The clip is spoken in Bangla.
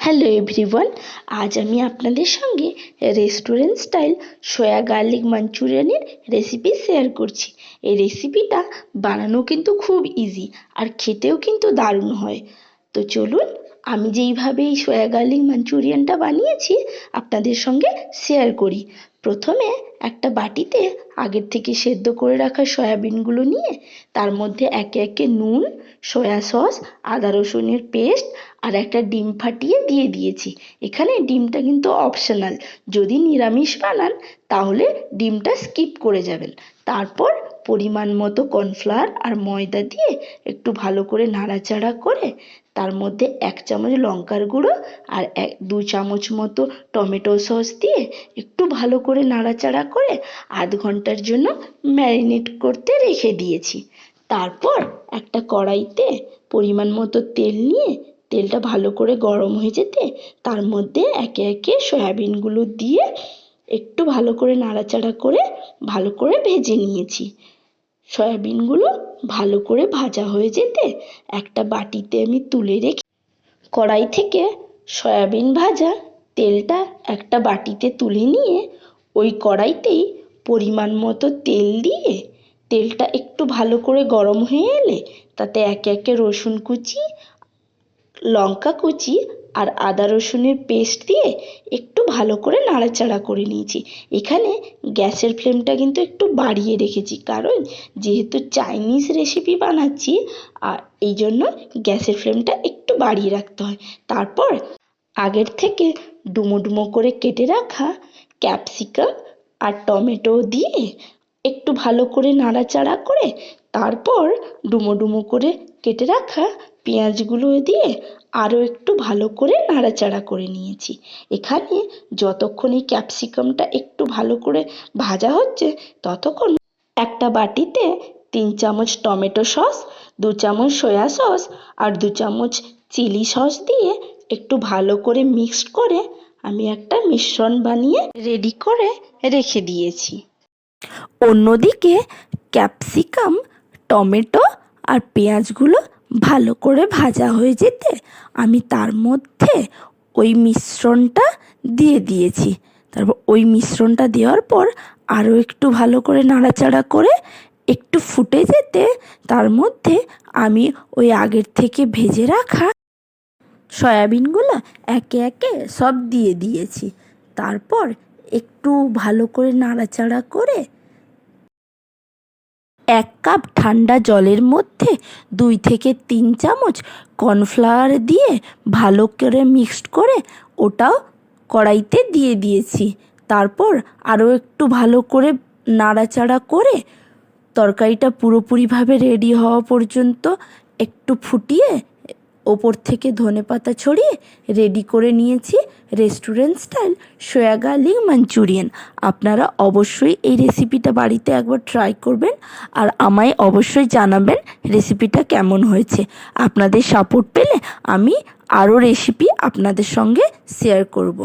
হ্যালো এভরিওয়ান, আজ আমি আপনাদের সঙ্গে রেস্টুরেন্ট স্টাইল সয়া গার্লিক মাঞ্চুরিয়ানের রেসিপি শেয়ার করছি। এই রেসিপিটা বানানো কিন্তু খুব ইজি আর খেতেও কিন্তু দারুণ হয়। তো চলুন আমি যেইভাবে এই সয়া গার্লিক মাঞ্চুরিয়ানটা বানিয়েছি আপনাদের সঙ্গে শেয়ার করি। প্রথমে একটা বাটিতে আগের থেকে সেদ্ধ করে রাখা সয়াবিনগুলো নিয়ে তার মধ্যে একে একে নুন, সয়া সস, আদা রসুনের পেস্ট আর একটা ডিম ফাটিয়ে দিয়ে দিয়েছি। এখানে ডিমটা কিন্তু অপশনাল, যদি নিরামিষ বানান তাহলে ডিমটা স্কিপ করে যাবেন। তারপর পরিমাণ মতো কর্নফ্লাওয়ার আর ময়দা দিয়ে একটু ভালো করে নাড়াচাড়া করে তার মধ্যে 1 চামচ লঙ্কার গুঁড়ো আর 2 চামচ মতো টমেটো সস দিয়ে একটু ভালো করে নাড়াচাড়া করে আধ ঘন্টার জন্য ম্যারিনেট করতে রেখে দিয়েছি। তারপর একটা কড়াইতে পরিমাণ মতো তেল নিয়ে তেলটা ভালো করে গরম হয়ে যেতে তার মধ্যে একে একে সয়াবিনগুলো দিয়ে একটু ভালো করে নাড়াচাড়া করে ভালো করে ভেজে নিয়েছি। সয়াবিনগুলো ভালো করে ভাজা হয়ে যেতে একটা বাটিতে আমি তুলে রেখে কড়াই থেকে সয়াবিন ভাজা তেলটা একটা বাটিতে তুলে নিয়ে ওই কড়াইতেই পরিমাণ মতো তেল দিয়ে তেলটা একটু ভালো করে গরম হয়ে এলে তাতে একে একে রসুন কুচি, লঙ্কা কুচি আর আদা রসুনের পেস্ট দিয়ে একটু ভালো করে নাড়াচাড়া করে নিয়েছি। এখানে গ্যাসের ফ্লেমটা কিন্তু একটু বাড়িয়ে রেখেছি, কারণ যেহেতু চাইনিজ রেসিপি বানাচ্ছি আর এই জন্য গ্যাসের ফ্লেমটা একটু বাড়িয়ে রাখতে হয়। তারপর আগের থেকে ডুমো ডুমো করে কেটে রাখা ক্যাপসিকাম আর টমেটো দিয়ে একটু ভালো করে নাড়াচাড়া করে তারপর ডুমো ডুমো করে কেটে রাখা পেঁয়াজগুলো দিয়ে আরও একটু ভালো করে নাড়াচাড়া করে নিয়েছি। এখানে যতক্ষণ এই ক্যাপসিকামটা একটু ভালো করে ভাজা হচ্ছে ততক্ষণ একটা বাটিতে 3 চামচ টমেটো সস, 2 চামচ সয়া সস আর 2 চামচ চিলি সস দিয়ে একটু ভালো করে মিক্সড করে আমি একটা মিশ্রণ বানিয়ে রেডি করে রেখে দিয়েছি। অন্যদিকে ক্যাপসিকাম, টমেটো আর পেঁয়াজগুলো ভালো করে ভাজা হয়ে যেতে আমি তার মধ্যে ওই মিশ্রণটা দিয়ে দিয়েছি। তারপর ওই মিশ্রণটা দেওয়ার পর আরও একটু ভালো করে নাড়াচাড়া করে একটু ফুটে যেতে তার মধ্যে আমি ওই আগের থেকে ভেজে রাখা সয়াবিনগুলো একে একে সব দিয়ে দিয়েছি। তারপর একটু ভালো করে নাড়াচাড়া করে 1 কাপ ঠান্ডা জলের মধ্যে 2 থেকে 3 চামচ কর্নফ্লাওয়ার দিয়ে ভালো করে মিক্সড করে ওটাও কড়াইতে দিয়ে দিয়েছি। তারপর আরও একটু ভালো করে নাড়াচাড়া করে তরকারিটা পুরোপুরিভাবে রেডি হওয়া পর্যন্ত একটু ফুটিয়ে ওপর থেকে ধনেপাতা ছড়িয়ে রেডি করে নিয়েছি restaurant style soya garlic Manchurian. আপনারা অবশ্যই এই রেসিপিটা বাড়িতে একবার ট্রাই করবেন আর আমায় অবশ্যই জানাবেন রেসিপিটা কেমন হয়েছে। আপনাদের সাপোর্ট পেলে আমি আরও রেসিপি আপনাদের সঙ্গে শেয়ার করব।